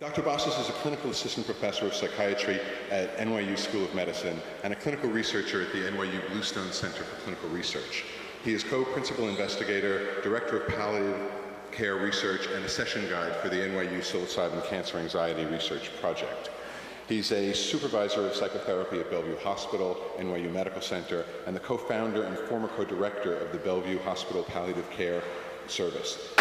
Dr. Bossis is a clinical assistant professor of psychiatry at NYU School of Medicine and a clinical researcher at the NYU Bluestone Center for Clinical Research. He is co-principal investigator, director of palliative care research, and a session guide for the NYU Psilocybin Cancer Anxiety Research Project. He's a supervisor of psychotherapy at Bellevue Hospital, NYU Medical Center, and the co-founder and former co-director of the Bellevue Hospital Palliative Care Service.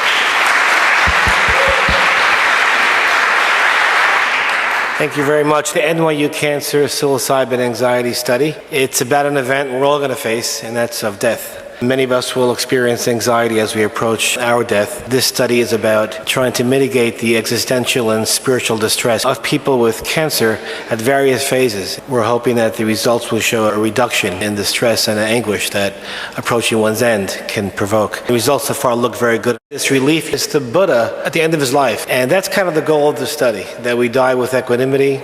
Thank you very much. The NYU Cancer Psilocybin Anxiety Study. It's about an event we're all going to face, and that's of death. Many of us will experience anxiety as we approach our death. This study is about trying to mitigate the existential and spiritual distress of people with cancer at various phases. We're hoping that the results will show a reduction in the stress and anguish that approaching one's end can provoke. The results so far look very good. This relief is the Buddha at the end of his life, and that's kind of the goal of the study, that we die with equanimity,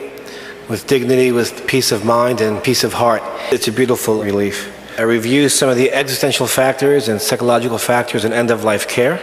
with dignity, with peace of mind and peace of heart. It's a beautiful relief. I review some of the existential factors and psychological factors in end-of-life care.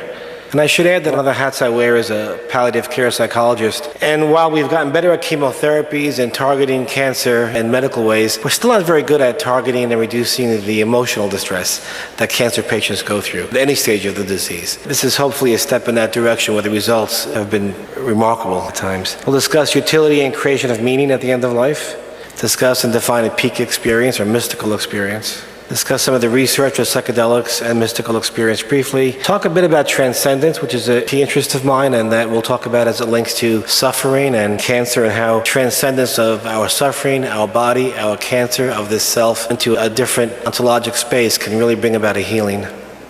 And I should add that one of the hats I wear is a palliative care psychologist. And while we've gotten better at chemotherapies and targeting cancer in medical ways, we're still not very good at targeting and reducing the emotional distress that cancer patients go through at any stage of the disease. This is hopefully a step in that direction where the results have been remarkable at times. We'll discuss utility and creation of meaning at the end of life, discuss and define a peak experience or mystical experience, discuss some of the research of psychedelics and mystical experience briefly, talk a bit about transcendence, which is a key interest of mine, and that we'll talk about as it links to suffering and cancer and how transcendence of our suffering, our body, our cancer, of this self into a different ontologic space can really bring about a healing.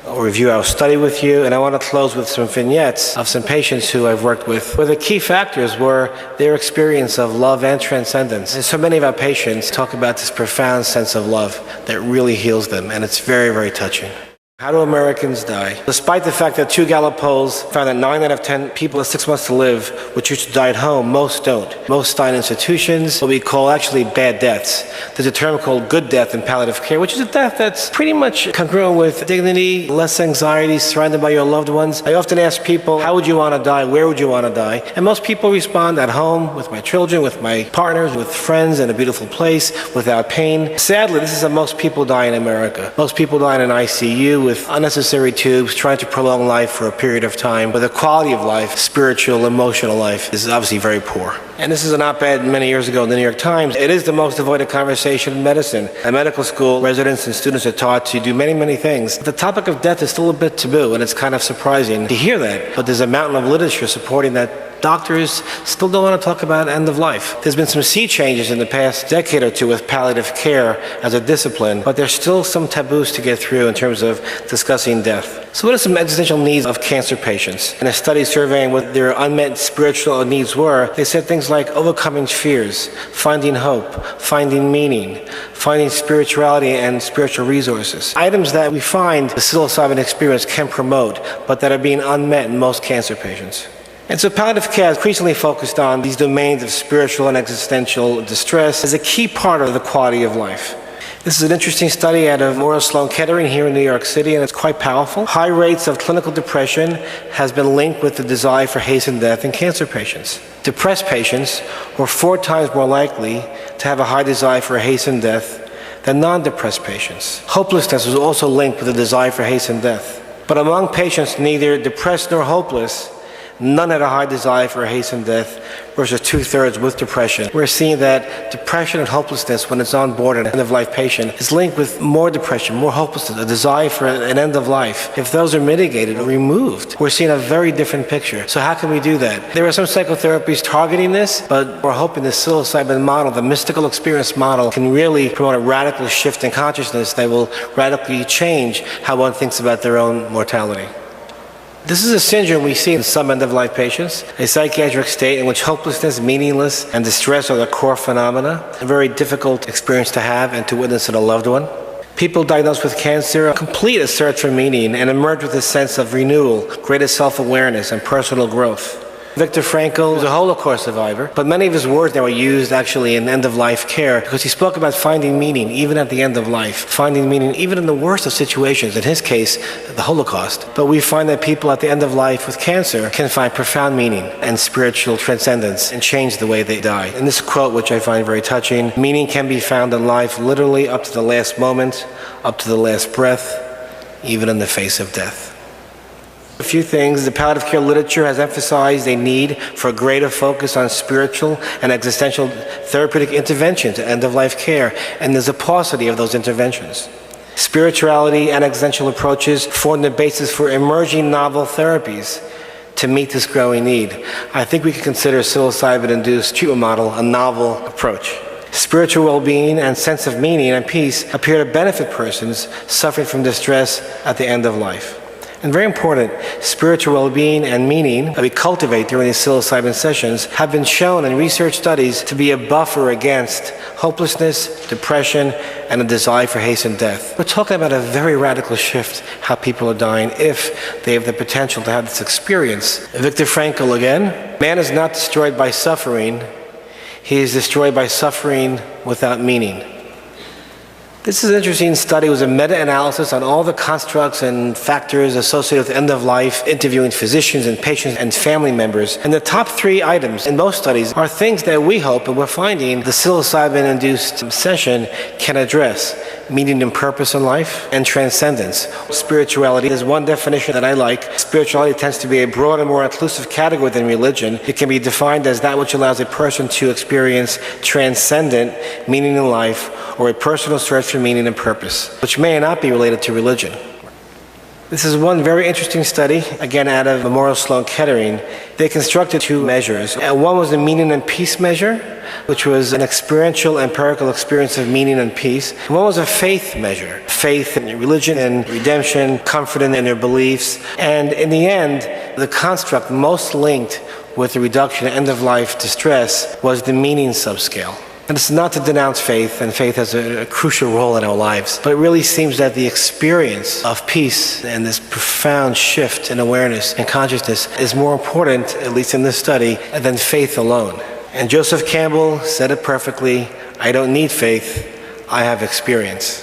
I'll review our study with you, and I want to close with some vignettes of some patients who I've worked with, where the key factors were their experience of love and transcendence. And so many of our patients talk about this profound sense of love that really heals them, and it's very, very touching. How do Americans die? Despite the fact that 2 Gallup polls found that 9 out of 10 people with 6 months to live would choose to die at home, most don't. Most die in institutions, what we call actually bad deaths. There's a term called good death in palliative care, which is a death that's pretty much congruent with dignity, less anxiety, surrounded by your loved ones. I often ask people, how would you want to die? Where would you want to die? And most people respond, at home, with my children, with my partners, with friends, in a beautiful place, without pain. Sadly, this is how most people die in America. Most people die in an ICU with unnecessary tubes, trying to prolong life for a period of time, where the quality of life, spiritual, emotional life, is obviously very poor. And this is an op-ed many years ago in the New York Times. It is the most avoided conversation in medicine. At medical school, residents and students are taught to do many, many things. The topic of death is still a bit taboo, and it's kind of surprising to hear that. But there's a mountain of literature supporting that doctors still don't want to talk about end of life. There's been some sea changes in the past decade or two with palliative care as a discipline, but there's still some taboos to get through in terms of discussing death. So what are some existential needs of cancer patients? In a study surveying what their unmet spiritual needs were, they said things like overcoming fears, finding hope, finding meaning, finding spirituality and spiritual resources. Items that we find the psilocybin experience can promote, but that are being unmet in most cancer patients. And so palliative care is increasingly focused on these domains of spiritual and existential distress as a key part of the quality of life. This is an interesting study out of Memorial Sloan Kettering here in New York City, and it's quite powerful. High rates of clinical depression has been linked with the desire for hastened death in cancer patients. Depressed patients were 4 times more likely to have a high desire for a hastened death than non-depressed patients. Hopelessness was also linked with the desire for hastened death. But among patients neither depressed nor hopeless, none had a high desire for a hastened death versus 2/3 with depression. We're seeing that depression and hopelessness, when it's on board an end-of-life patient, is linked with more depression, more hopelessness, a desire for an end of life. If those are mitigated or removed, we're seeing a very different picture. So how can we do that? There are some psychotherapies targeting this, but we're hoping the psilocybin model, the mystical experience model, can really promote a radical shift in consciousness that will radically change how one thinks about their own mortality. This is a syndrome we see in some end-of-life patients, a psychiatric state in which hopelessness, meaningless, and distress are the core phenomena, a very difficult experience to have and to witness in a loved one. People diagnosed with cancer complete a search for meaning and emerge with a sense of renewal, greater self-awareness, and personal growth. Viktor Frankl was a Holocaust survivor, but many of his words now are used actually in end-of-life care because he spoke about finding meaning even at the end of life, finding meaning even in the worst of situations, in his case, the Holocaust. But we find that people at the end of life with cancer can find profound meaning and spiritual transcendence and change the way they die. In this quote, which I find very touching, meaning can be found in life literally up to the last moment, up to the last breath, even in the face of death. A few things. The palliative care literature has emphasized a need for a greater focus on spiritual and existential therapeutic interventions at end-of-life care, and there's a paucity of those interventions. Spirituality and existential approaches form the basis for emerging novel therapies to meet this growing need. I think we could consider psilocybin-induced treatment model a novel approach. Spiritual well-being and sense of meaning and peace appear to benefit persons suffering from distress at the end of life. And very important, spiritual well-being and meaning that we cultivate during these psilocybin sessions have been shown in research studies to be a buffer against hopelessness, depression, and a desire for hastened death. We're talking about a very radical shift how people are dying if they have the potential to have this experience. Viktor Frankl again, man is not destroyed by suffering, he is destroyed by suffering without meaning. This is an interesting study. It was a meta-analysis on all the constructs and factors associated with end of life, interviewing physicians and patients and family members. And the top 3 items in most studies are things that we hope and we're finding the psilocybin-induced session can address: meaning and purpose in life and transcendence. Spirituality is one definition that I like. Spirituality tends to be a broader, more inclusive category than religion. It can be defined as that which allows a person to experience transcendent meaning in life or a personal search for meaning and purpose, which may not be related to religion. This is one very interesting study, again out of Memorial Sloan Kettering. They constructed 2 measures. One was the meaning and peace measure, which was an experiential, empirical experience of meaning and peace. And one was a faith measure, faith in religion and redemption, comfort in their beliefs. And in the end, the construct most linked with the reduction of end-of-life distress was the meaning subscale. And it's not to denounce faith, and faith has a crucial role in our lives, but it really seems that the experience of peace and this profound shift in awareness and consciousness is more important, at least in this study, than faith alone. And Joseph Campbell said it perfectly: I don't need faith, I have experience.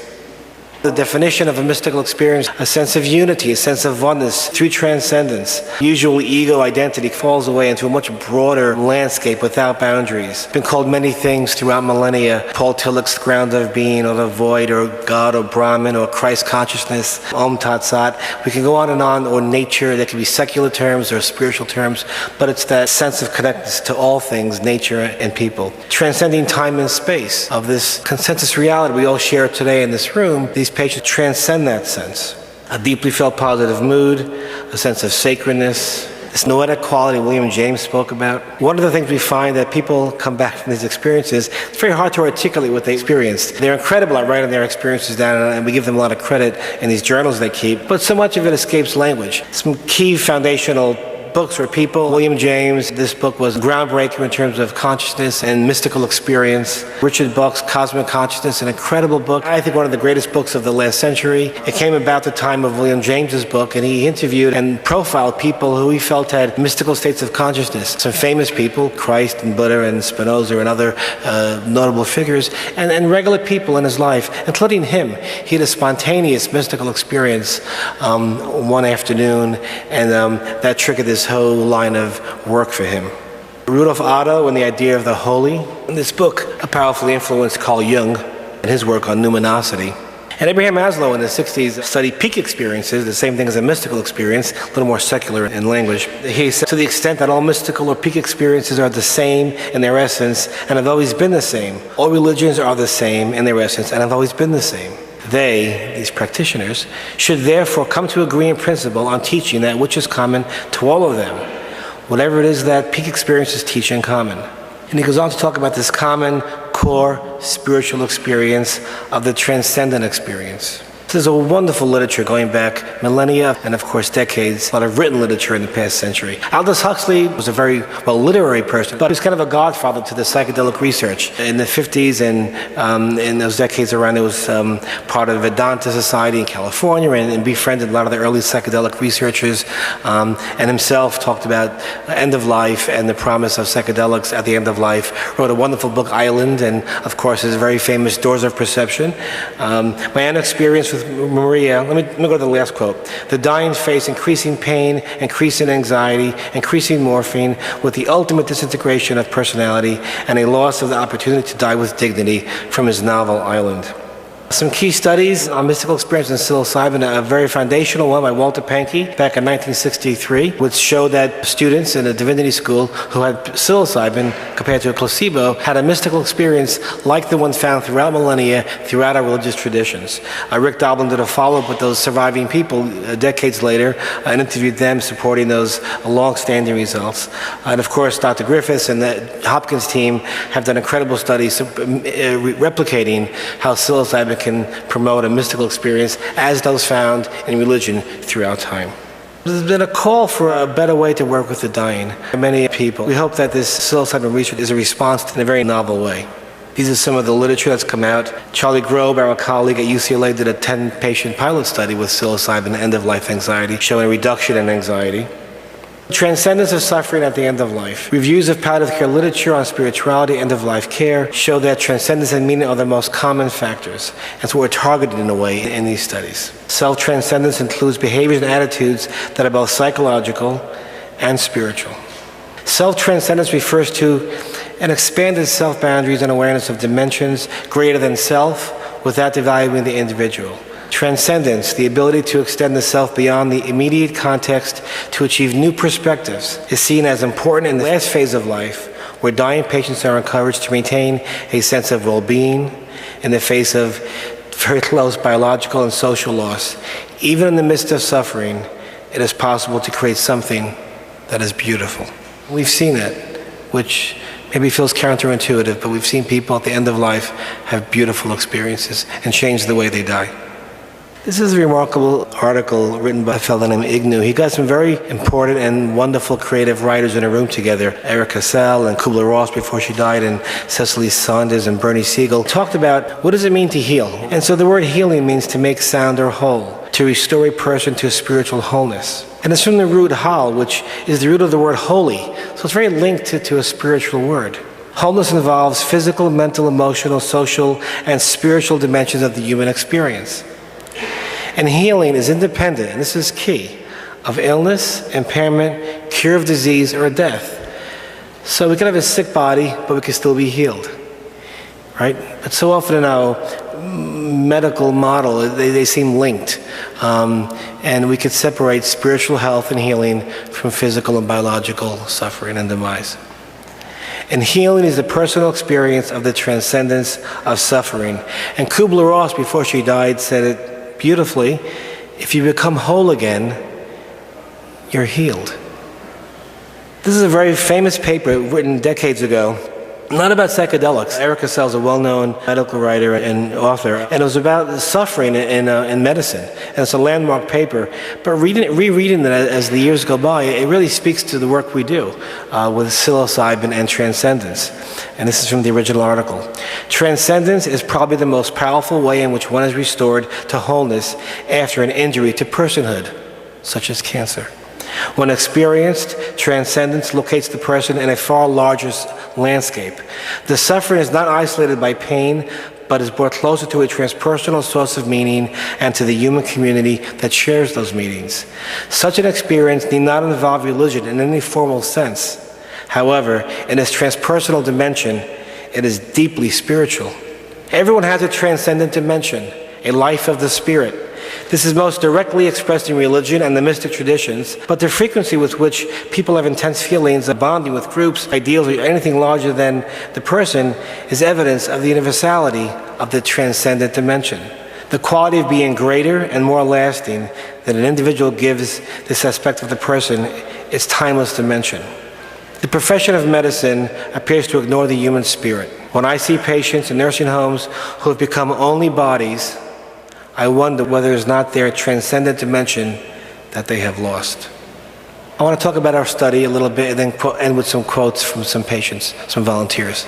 The definition of a mystical experience, a sense of unity, a sense of oneness through transcendence. Usually ego identity falls away into a much broader landscape without boundaries. Been called many things throughout millennia. Paul Tillich's ground of being, or the void, or God, or Brahman, or Christ consciousness, Om Tat Sat. We can go on, or nature. There can be secular terms or spiritual terms, but it's that sense of connectedness to all things, nature and people. Transcending time and space of this consensus reality we all share today in this room. These patients transcend that sense. A deeply felt positive mood, a sense of sacredness, this noetic quality William James spoke about. One of the things we find that people come back from these experiences, it's very hard to articulate what they experienced. They're incredible at writing their experiences down, and we give them a lot of credit in these journals they keep, but so much of it escapes language. Some key foundational books for people. William James, this book was groundbreaking in terms of consciousness and mystical experience. Richard Buck's Cosmic Consciousness, an incredible book. I think one of the greatest books of the last century. It came about the time of William James's book, and he interviewed and profiled people who he felt had mystical states of consciousness. Some famous people, Christ and Buddha and Spinoza and other notable figures, and regular people in his life, including him. He had a spontaneous mystical experience one afternoon, and that triggered this whole line of work for him. Rudolf Otto and the idea of the holy. In this book, powerfully influenced Carl Jung and his work on numinosity. And Abraham Maslow in the 60s studied peak experiences, the same thing as a mystical experience, a little more secular in language. He said, to the extent that all mystical or peak experiences are the same in their essence and have always been the same, all religions are the same in their essence and have always been the same. They, these practitioners, should therefore come to agree in principle on teaching that which is common to all of them, whatever it is that peak experiences teach in common. And he goes on to talk about this common core spiritual experience of the transcendent experience. There's a wonderful literature going back millennia and, of course, decades, a lot of written literature in the past century. Aldous Huxley was a very, literary person, but he was kind of a godfather to the psychedelic research. In the 50s and in those decades around, it was part of the Vedanta Society in California and befriended a lot of the early psychedelic researchers, and himself talked about end of life and the promise of psychedelics at the end of life. Wrote a wonderful book, Island, and, of course, his very famous Doors of Perception. My own experience with Maria, let me go to the last quote. The dying face increasing pain, increasing anxiety, increasing morphine, with the ultimate disintegration of personality and a loss of the opportunity to die with dignity, from his novel Island. Some key studies on mystical experience in psilocybin, a very foundational one by Walter Pahnke back in 1963, which showed that students in a divinity school who had psilocybin compared to a placebo had a mystical experience like the one found throughout millennia, throughout our religious traditions. Rick Doblin did a follow-up with those surviving people decades later and interviewed them supporting those long-standing results. And of course, Dr. Griffiths and the Hopkins team have done incredible studies replicating how psilocybin can promote a mystical experience as those found in religion throughout time. There's been a call for a better way to work with the dying by many people. We hope that this psilocybin research is a response in a very novel way. These are some of the literature that's come out. Charlie Grobe, our colleague at UCLA, did a 10-patient pilot study with psilocybin end-of-life anxiety, showing a reduction in anxiety. Transcendence of suffering at the end of life. Reviews of palliative care literature on spirituality, end-of-life care, show that transcendence and meaning are the most common factors. And so we're targeted in a way in these studies. Self-transcendence includes behaviors and attitudes that are both psychological and spiritual. Self-transcendence refers to an expanded self-boundaries and awareness of dimensions greater than self without devaluing the individual. Transcendence, the ability to extend the self beyond the immediate context to achieve new perspectives, is seen as important in the last phase of life, where dying patients are encouraged to maintain a sense of well-being in the face of very close biological and social loss. Even in the midst of suffering, it is possible to create something that is beautiful. We've seen it, which maybe feels counterintuitive, but we've seen people at the end of life have beautiful experiences and change the way they die. This is a remarkable article written by a fellow named Ignu. He got some very important and wonderful creative writers in a room together. Erica Cassell and Kubler-Ross before she died, and Cecily Saunders and Bernie Siegel talked about what does it mean to heal. And so the word healing means to make sound or whole, to restore a person to spiritual wholeness. And it's from the root hal, which is the root of the word holy. So it's very linked to a spiritual word. Wholeness involves physical, mental, emotional, social, and spiritual dimensions of the human experience. And healing is independent, and this is key, of illness, impairment, cure of disease, or death. So we can have a sick body, but we can still be healed, right? But so often in our medical model, they seem linked. And we could separate spiritual health and healing from physical and biological suffering and demise. And healing is the personal experience of the transcendence of suffering. And Kubler-Ross, before she died, said it beautifully: if you become whole again, you're healed. This is a very famous paper written decades ago, not about psychedelics. Erica Cassell is a well-known medical writer and author, and it was about suffering in medicine. And it's a landmark paper. But rereading it as the years go by, it really speaks to the work we do with psilocybin and transcendence. And this is from the original article. Transcendence is probably the most powerful way in which one is restored to wholeness after an injury to personhood, such as cancer. When experienced, transcendence locates the person in a far larger landscape. The suffering is not isolated by pain, but is brought closer to a transpersonal source of meaning and to the human community that shares those meanings. Such an experience need not involve religion in any formal sense. However, in its transpersonal dimension, it is deeply spiritual. Everyone has a transcendent dimension, a life of the spirit. This is most directly expressed in religion and the mystic traditions, but the frequency with which people have intense feelings of bonding with groups, ideals, or anything larger than the person is evidence of the universality of the transcendent dimension. The quality of being greater and more lasting that an individual gives this aspect of the person is timeless dimension. The profession of medicine appears to ignore the human spirit. When I see patients in nursing homes who have become only bodies, I wonder whether it's not their transcendent dimension that they have lost. I want to talk about our study a little bit and then end with some quotes from some patients, some volunteers.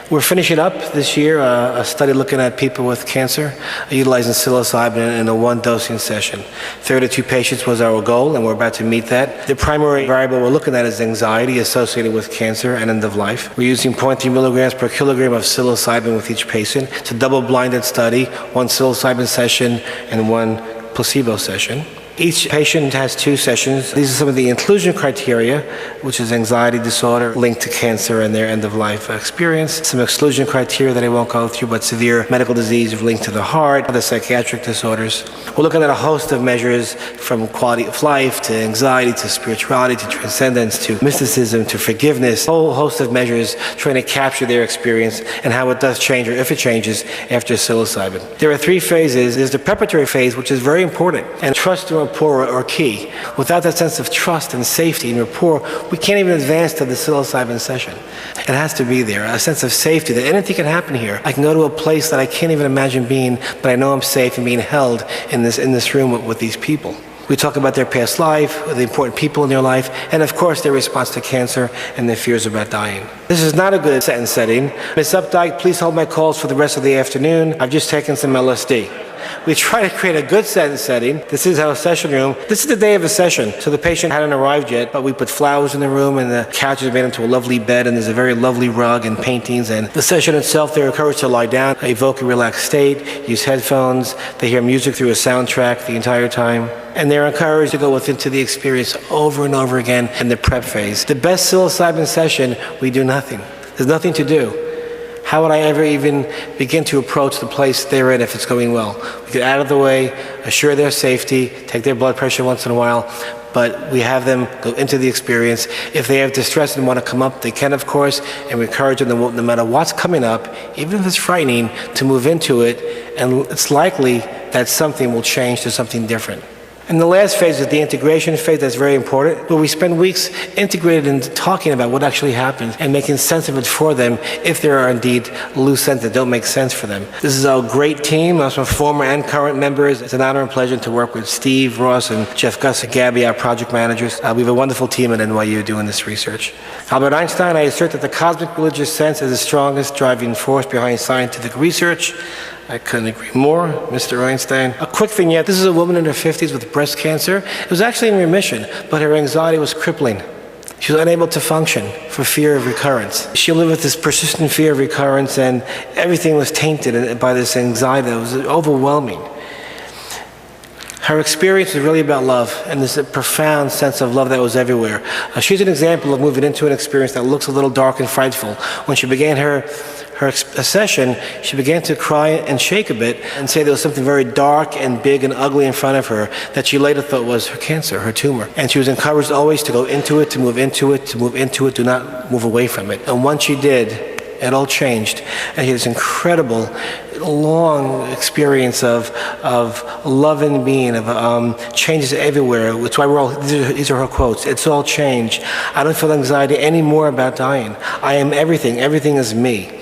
We're finishing up this year a study looking at people with cancer, utilizing psilocybin in a one dosing session. 32 patients was our goal, and we're about to meet that. The primary variable we're looking at is anxiety associated with cancer and end of life. We're using 0.3 milligrams per kilogram of psilocybin with each patient. It's a double-blinded study, one psilocybin session and one placebo session. Each patient has 2 sessions. These are some of the inclusion criteria, which is anxiety disorder linked to cancer and their end-of-life experience. Some exclusion criteria that I won't go through, but severe medical disease linked to the heart, other psychiatric disorders. We're looking at a host of measures from quality of life to anxiety to spirituality to transcendence to mysticism to forgiveness, a whole host of measures trying to capture their experience and how it does change or if it changes after psilocybin. There are 3 phases. There's the preparatory phase, which is very important, and trust and rapport are key. Without that sense of trust and safety and rapport, we can't even advance to the psilocybin session. It has to be there, a sense of safety that anything can happen here. I can go to a place that I can't even imagine being, but I know I'm safe and being held in this room with these people. We talk about their past life, the important people in their life, and of course their response to cancer and their fears about dying. This is not a good sentence setting. Ms. Updike, please hold my calls for the rest of the afternoon. I've just taken some LSD. We try to create a good sentence setting. This is our session room. This is the day of the session, so the patient hadn't arrived yet, but we put flowers in the room and the couch is made into a lovely bed and there's a very lovely rug and paintings, and the session itself, they're encouraged to lie down, evoke a relaxed state, use headphones, they hear music through a soundtrack the entire time, and they're encouraged to go into the experience over and over again in the prep phase. The best psilocybin session, we do nothing. There's nothing to do. How would I ever even begin to approach the place they're in if it's going well? We get out of the way, assure their safety, take their blood pressure once in a while, but we have them go into the experience. If they have distress and want to come up, they can, of course, and we encourage them, no matter what's coming up, even if it's frightening, to move into it, and it's likely that something will change to something different. And the last phase is the integration phase. That's very important, where we spend weeks integrated in talking about what actually happened and making sense of it for them if there are indeed loose ends that don't make sense for them. This is a great team, some former and current members. It's an honor and pleasure to work with Steve, Ross, and Jeff Gus and Gabby, our project managers. We have a wonderful team at NYU doing this research. Albert Einstein, I assert that the cosmic religious sense is the strongest driving force behind scientific research. I couldn't agree more, Mr. Einstein. A quick vignette. This is a woman in her 50s with breast cancer. It was actually in remission, but her anxiety was crippling. She was unable to function for fear of recurrence. She lived with this persistent fear of recurrence, and everything was tainted by this anxiety that was overwhelming. Her experience was really about love, and this profound sense of love that was everywhere. She's an example of moving into an experience that looks a little dark and frightful. When she began her session, she began to cry and shake a bit and say there was something very dark and big and ugly in front of her that she later thought was her cancer, her tumor. And she was encouraged always to go into it, to move into it, to move into it, do not move away from it. And once she did, it all changed. And she had this incredible, long experience of love and being, of changes everywhere. That's why these are her quotes. It's all changed. I don't feel anxiety anymore about dying. I am everything. Everything is me.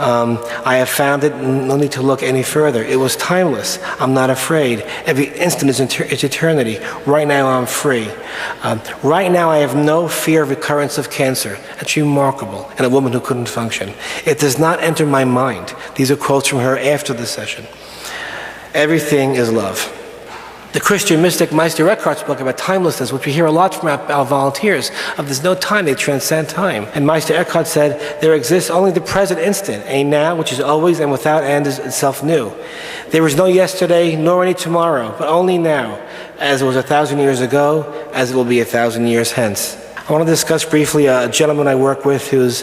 I have found it, no need to look any further. It was timeless. I'm not afraid. Every instant is eternity. Right now I'm free. Right now I have no fear of recurrence of cancer. That's remarkable in a woman who couldn't function. It does not enter my mind. These are quotes from her after the session. Everything is love. The Christian mystic Meister Eckhart spoke about timelessness, which we hear a lot from our volunteers, of there's no time, they transcend time. And Meister Eckhart said, there exists only the present instant, a now which is always and without end is itself new. There is no yesterday, nor any tomorrow, but only now, as it was 1,000 years ago, as it will be 1,000 years hence. I want to discuss briefly a gentleman I work with who's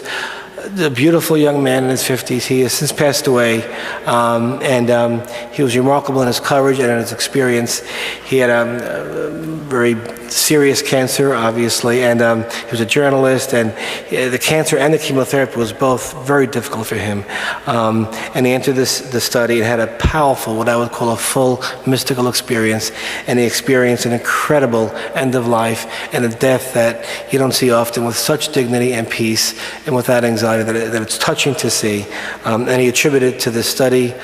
a beautiful young man in his 50s. He has since passed away, and he was remarkable in his courage and in his experience. He had a very serious cancer, obviously, and he was a journalist, and the cancer and the chemotherapy was both very difficult for him. And he entered the study and had a powerful, what I would call a full mystical experience, and he experienced an incredible end of life and a death that you don't see often, with such dignity and peace and without anxiety that it's touching to see. And he attributed to this study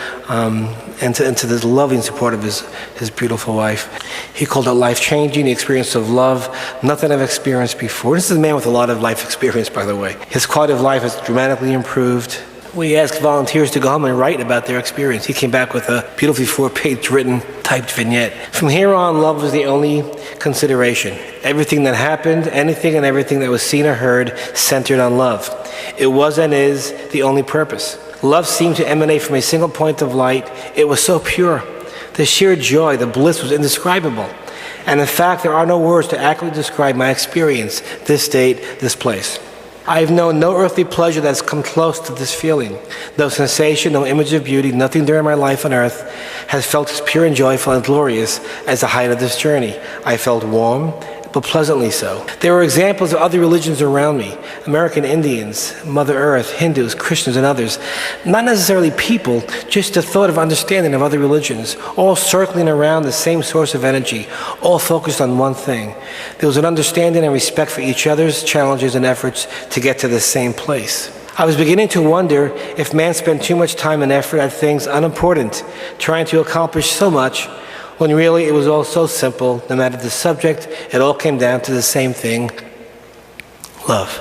and to the loving support of his beautiful wife. He called it life-changing, the experience of love, nothing I've experienced before. This is a man with a lot of life experience, by the way. His quality of life has dramatically improved. We asked volunteers to go home and write about their experience. He came back with a beautifully 4-page written, typed vignette. From here on, love was the only consideration. Everything that happened, anything and everything that was seen or heard, centered on love. It was and is the only purpose. Love seemed to emanate from a single point of light. It was so pure. The sheer joy, the bliss was indescribable. And in fact, there are no words to accurately describe my experience, this state, this place. I have known no earthly pleasure that's come close to this feeling. No sensation, no image of beauty, nothing during my life on earth has felt as pure and joyful and glorious as the height of this journey. I felt warm, but pleasantly so. There were examples of other religions around me, American Indians, Mother Earth, Hindus, Christians, and others. Not necessarily people, just the thought of understanding of other religions, all circling around the same source of energy, all focused on one thing. There was an understanding and respect for each other's challenges and efforts to get to the same place. I was beginning to wonder if man spent too much time and effort at things unimportant, trying to accomplish so much, when really it was all so simple. No matter the subject, it all came down to the same thing: love.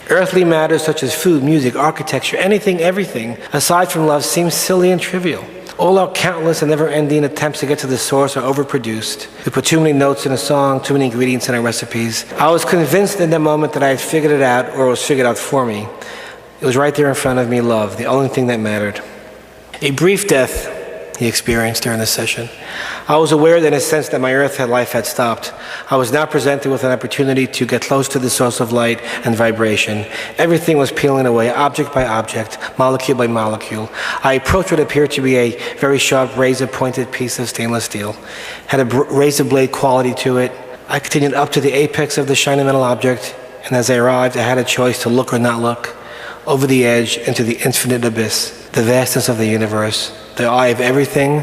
Earthly matters such as food, music, architecture, anything, everything, aside from love, seems silly and trivial. All our countless and never-ending attempts to get to the source are overproduced. We put too many notes in a song, too many ingredients in our recipes. I was convinced in that moment that I had figured it out, or it was figured out for me. It was right there in front of me: love, the only thing that mattered. A brief death he experienced during this session. I was aware that in a sense that my life had stopped. I was now presented with an opportunity to get close to the source of light and vibration. Everything was peeling away, object by object, molecule by molecule. I approached what appeared to be a very sharp, razor-pointed piece of stainless steel. Had a razor blade quality to it. I continued up to the apex of the shiny metal object, and as I arrived, I had a choice to look or not look, over the edge into the infinite abyss, the vastness of the universe, the eye of everything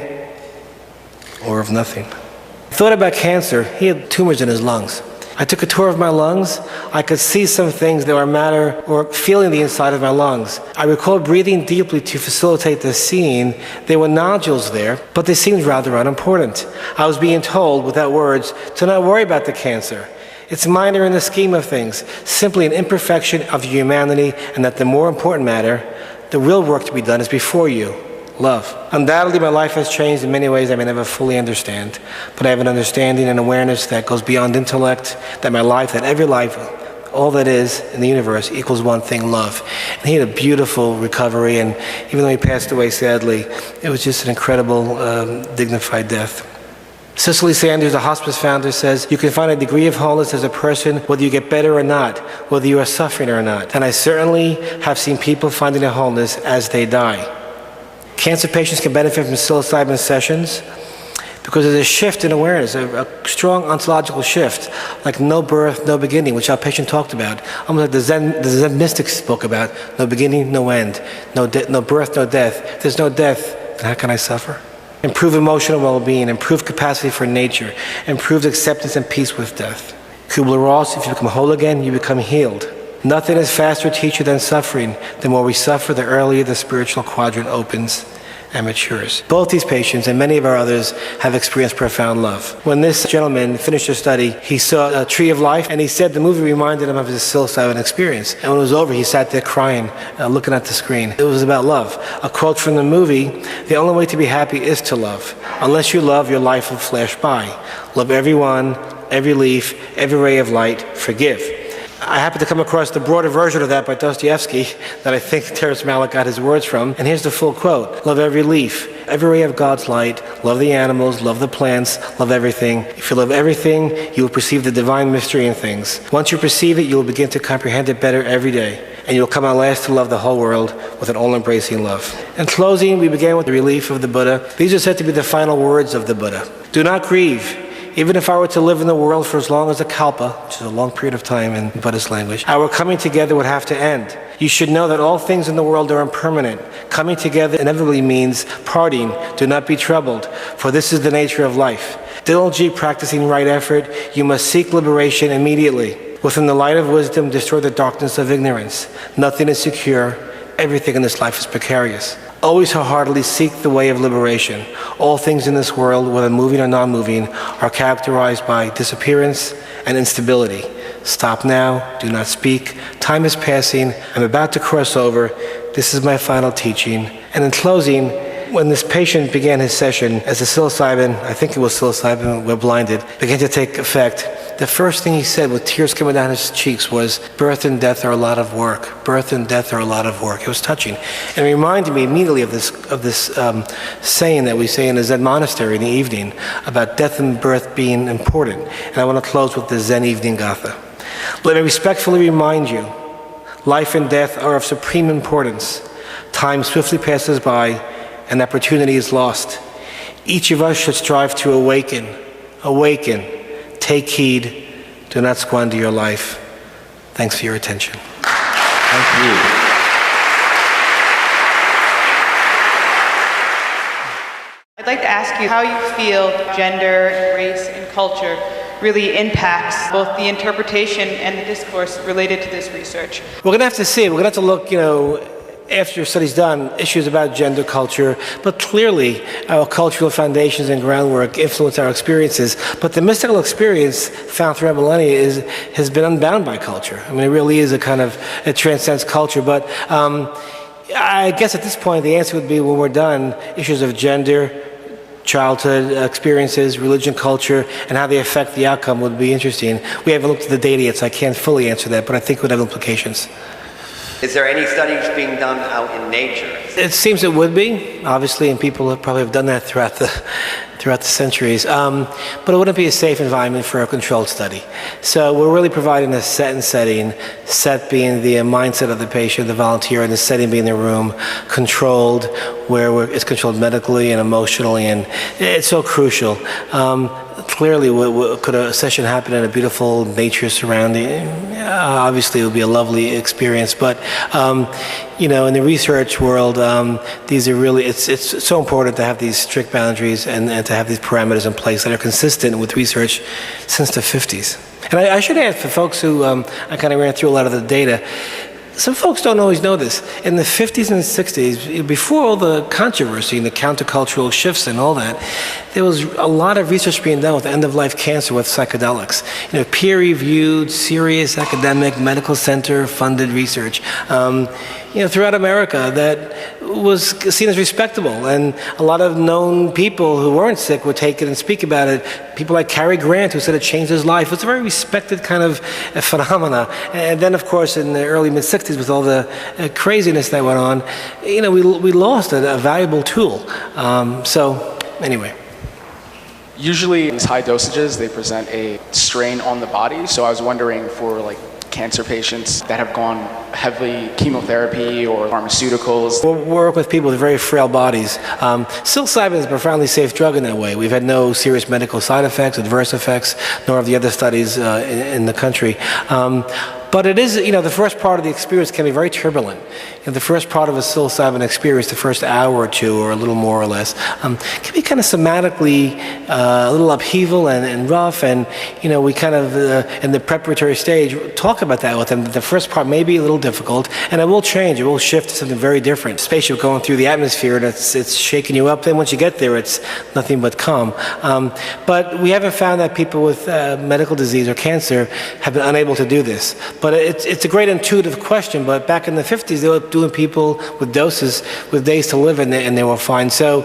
or of nothing. I thought about cancer. He had tumors in his lungs. I took a tour of my lungs. I could see some things that were matter or feeling the inside of my lungs. I recall breathing deeply to facilitate the seeing. There were nodules there, but they seemed rather unimportant. I was being told, without words, to not worry about the cancer. It's minor in the scheme of things, simply an imperfection of humanity, and that the more important matter, the real work to be done, is before you: love. Undoubtedly, my life has changed in many ways I may never fully understand, but I have an understanding and awareness that goes beyond intellect, that my life, that every life, all that is in the universe equals one thing: love. And he had a beautiful recovery, and even though he passed away sadly, it was just an incredible, dignified death. Cicely Sanders, a hospice founder, says, "You can find a degree of wholeness as a person whether you get better or not, whether you are suffering or not." And I certainly have seen people finding their wholeness as they die. Cancer patients can benefit from psilocybin sessions because there's a shift in awareness, a strong ontological shift, like no birth, no beginning, which our patient talked about. Almost like the Zen mystics spoke about: no beginning, no end, no birth, no death. If there's no death, then how can I suffer? Improve emotional well-being, improve capacity for nature, improved acceptance and peace with death. Kubler-Ross: if you become whole again, you become healed. Nothing is faster teacher than suffering. The more we suffer, the earlier the spiritual quadrant opens and matures. Both these patients and many of our others have experienced profound love. When this gentleman finished his study, he saw a tree of life, and he said the movie reminded him of his psilocybin experience. And when it was over, he sat there crying, looking at the screen. It was about love. A quote from the movie: "The only way to be happy is to love. Unless you love, your life will flash by. Love everyone, every leaf, every ray of light. Forgive." I happened to come across the broader version of that by Dostoevsky that I think Terrence Malick got his words from. And here's the full quote: "Love every leaf, every ray of God's light. Love the animals, love the plants, love everything. If you love everything, you will perceive the divine mystery in things. Once you perceive it, you will begin to comprehend it better every day. And you will come at last to love the whole world with an all-embracing love." In closing, we began with the relief of the Buddha. These are said to be the final words of the Buddha. "Do not grieve. Even if I were to live in the world for as long as a kalpa," which is a long period of time in Buddhist language, "our coming together would have to end. You should know that all things in the world are impermanent. Coming together inevitably means parting. Do not be troubled, for this is the nature of life. Diligently practicing right effort, you must seek liberation immediately. Within the light of wisdom, destroy the darkness of ignorance. Nothing is secure. Everything in this life is precarious. always wholeheartedly seek the way of liberation. All things in this world, whether moving or non-moving, are characterized by disappearance and instability. Stop now, do not speak. Time is passing. I'm about to cross over. This is my final teaching. And in closing, when this patient began his session, as the psilocybin, I think it was psilocybin, we're blinded, began to take effect, the first thing he said with tears coming down his cheeks was, birth and death are a lot of work. Birth and death are a lot of work. It was touching. And it reminded me immediately of this saying that we say in the Zen monastery in the evening about death and birth being important. And I want to close with the Zen evening gatha. Let me respectfully remind you, life and death are of supreme importance. Time swiftly passes by, and opportunity is lost. Each of us should strive to awaken. Awaken. Take heed. Do not squander your life. Thanks for your attention. Thank you. I'd like to ask you how you feel gender, race, and culture really impacts both the interpretation and the discourse related to this research. We're going to have to see. We're going to have to look, after your study's done, issues about gender, culture, but clearly our cultural foundations and groundwork influence our experiences. But the mystical experience found throughout millennia has been unbound by culture. I mean, it really is it transcends culture. But I guess at this point, the answer would be, when we're done, issues of gender, childhood experiences, religion, culture, and how they affect the outcome would be interesting. We haven't looked at the data yet, so I can't fully answer that, but I think it would have implications. Is there any studies being done out in nature? It seems it would be, obviously, and people have done that throughout the centuries. But it wouldn't be a safe environment for a controlled study. So we're really providing a set and setting, set being the mindset of the patient, the volunteer, and the setting being the room, controlled, where it's controlled medically and emotionally, and it's so crucial. Clearly, could a session happen in a beautiful nature surrounding? Obviously, it would be a lovely experience. But in the research world, these are really it's so important to have these strict boundaries and to have these parameters in place that are consistent with research since the 50s. And I should add, for folks who I kind of ran through a lot of the data. Some folks don't always know this. In the 50s and 60s, before all the controversy and the countercultural shifts and all that, there was a lot of research being done with end-of-life cancer with psychedelics. Peer-reviewed, serious academic, medical center-funded research. Throughout America that was seen as respectable, and a lot of known people who weren't sick would take it and speak about it. People like Cary Grant, who said it changed his life. It's a very respected kind of phenomena. And then, of course, in the early mid-60s, with all the craziness that went on, we lost a valuable tool. So, anyway. Usually, these high dosages, they present a strain on the body. So I was wondering, for cancer patients that have gone heavily chemotherapy or pharmaceuticals. We work with people with very frail bodies. Psilocybin is a profoundly safe drug in that way. We've had no serious medical side effects, adverse effects, nor of the other studies in the country. But it is, the first part of the experience can be very turbulent. The first part of a psilocybin experience, the first hour or two, or a little more or less, can be kind of somatically a little upheaval and rough. And, we kind of, in the preparatory stage, talk about that with them. The first part may be a little difficult, and it will change. It will shift to something very different. Spaceship going through the atmosphere, and it's shaking you up. Then once you get there, it's nothing but calm. But we haven't found that people with medical disease or cancer have been unable to do this. But it's a great intuitive question. But back in the 50s, they were doing people with doses with days to live, and they were fine. So,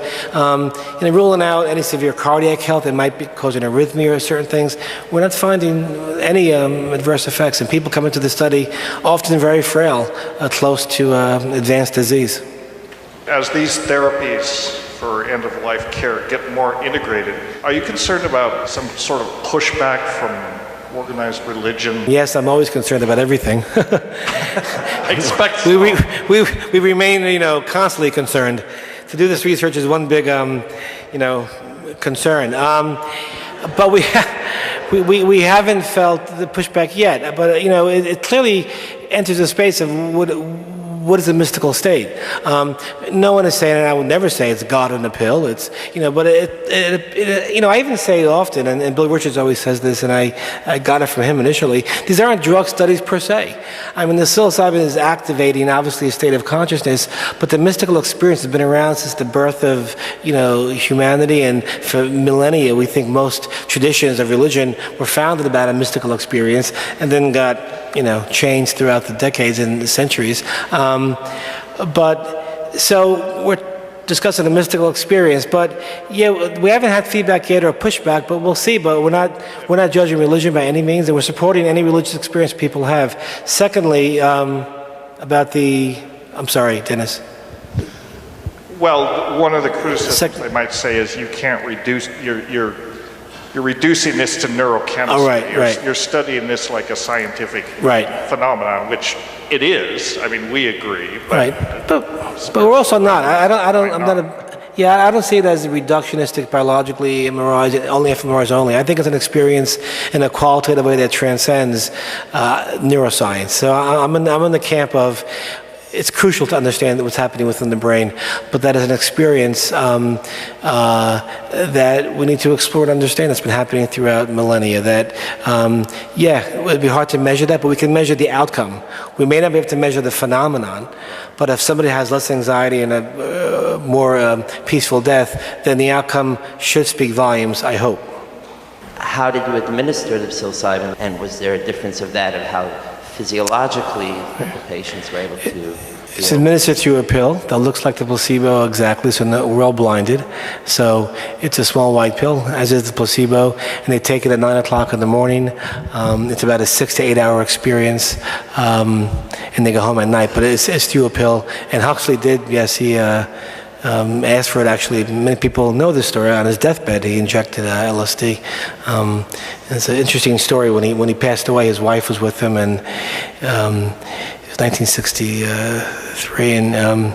ruling out any severe cardiac health, it might be causing arrhythmia or certain things. We're not finding any adverse effects, and people come into the study often very frail, close to advanced disease. As these therapies for end-of-life care get more integrated, are you concerned about some sort of pushback from organized religion? Yes, I'm always concerned about everything. I expect so. We remain, constantly concerned. To do this research is one big, concern. But we haven't felt the pushback yet. But it clearly enters a space of what is a mystical state? No one is saying, and I would never say it's God in a pill. It's, but I even say often, and Bill Richards always says this, and I got it from him initially, these aren't drug studies per se. I mean, the psilocybin is activating, obviously, a state of consciousness, but the mystical experience has been around since the birth of, humanity, and for millennia, we think most traditions of religion were founded about a mystical experience, and then got changed throughout the decades and the centuries. So we're discussing a mystical experience, but yeah, we haven't had feedback yet or pushback, but we'll see. But we're not judging religion by any means, and we're supporting any religious experience people have. Secondly, about I'm sorry, Dennis. Well, one of the criticisms I might say is you can't reduce, you're reducing this to neurochemistry. Oh, right. You're studying this like a scientific phenomenon, which it is. I mean, we agree. But we're also not. I don't see it as reductionistic, biologically fMRIs only. I think it's an experience in a qualitative way that transcends neuroscience. So I'm in the camp of, it's crucial to understand what's happening within the brain, but that is an experience that we need to explore and understand that's been happening throughout millennia. That, it would be hard to measure that, but we can measure the outcome. We may not be able to measure the phenomenon, but if somebody has less anxiety and a more peaceful death, then the outcome should speak volumes, I hope. How did you administer the psilocybin, and was there a difference of how physiologically the patients were able to It's administered through a pill that looks like the placebo exactly, so we're all blinded. So it's a small white pill, as is the placebo, and they take it at 9 o'clock in the morning. It's about a 6 to 8 hour experience, and they go home at night. But it's through a pill, and Huxley did, yes, he asked for it. Actually, many people know this story. On his deathbed, he injected LSD. It's an interesting story. When he passed away, his wife was with him, and it was 1963, and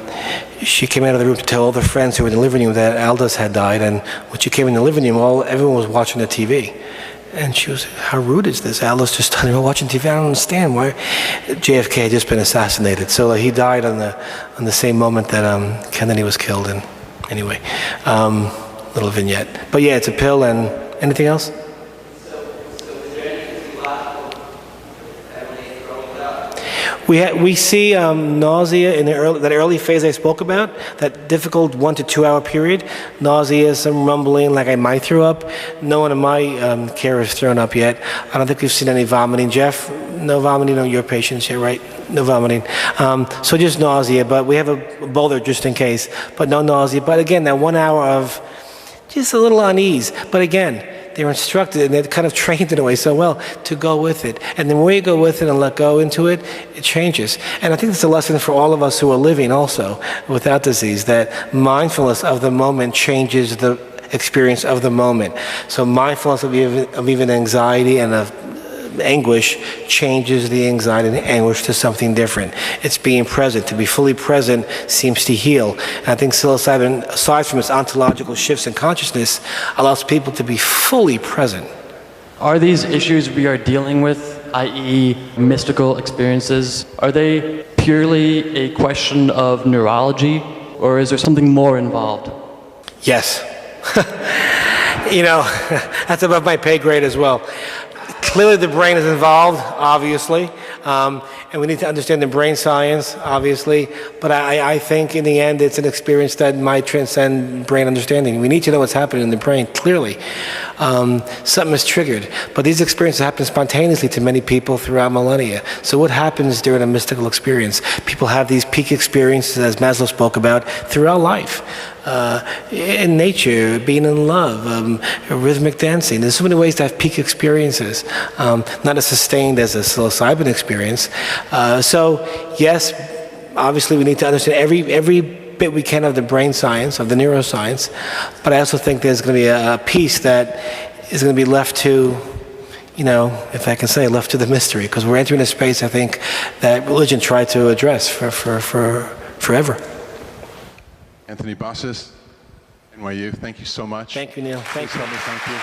she came out of the room to tell all the friends who were in the living room that Aldous had died. And when she came in the living room, everyone was watching the TV. And she was, how rude is this? Aldous just standing there watching TV. I don't understand why. JFK had just been assassinated, so he died on the same moment that Kennedy was killed. And anyway, little vignette. But yeah, it's a pill. And anything else? We see nausea in that early phase I spoke about, that difficult 1 to 2 hour period. Nausea, some rumbling, like I might throw up. No one in my care has thrown up yet. I don't think we've seen any vomiting. Jeff, no vomiting on your patients here, right? No vomiting. So just nausea, but we have a boulder just in case. But no nausea. But again, that 1 hour of just a little unease. But again, they're instructed and they're kind of trained in a way so well to go with it. And the more you go with it and let go into it, it changes. And I think it's a lesson for all of us who are living also without disease, that mindfulness of the moment changes the experience of the moment. So mindfulness of even anxiety and of anguish changes the anxiety and the anguish to something different. It's being present. To be fully present seems to heal. And I think psilocybin, aside from its ontological shifts in consciousness, allows people to be fully present. Are these issues we are dealing with, i.e. mystical experiences, are they purely a question of neurology, or is there something more involved? Yes. That's above my pay grade as well. Clearly the brain is involved, obviously, and we need to understand the brain science, obviously, but I think in the end it's an experience that might transcend brain understanding. We need to know what's happening in the brain, clearly. Something is triggered, but these experiences happen spontaneously to many people throughout millennia. So what happens during a mystical experience? People have these peak experiences, as Maslow spoke about, throughout life. In nature, being in love, rhythmic dancing. There's so many ways to have peak experiences, not as sustained as a psilocybin experience. So yes, obviously we need to understand every bit we can of the brain science, of the neuroscience, but I also think there's going to be a piece that is going to be left to, if I can say, left to the mystery, because we're entering a space, I think, that religion tried to address for forever. Anthony Bossis, NYU, thank you so much. Thank you, Neil. Thank you. Thank you.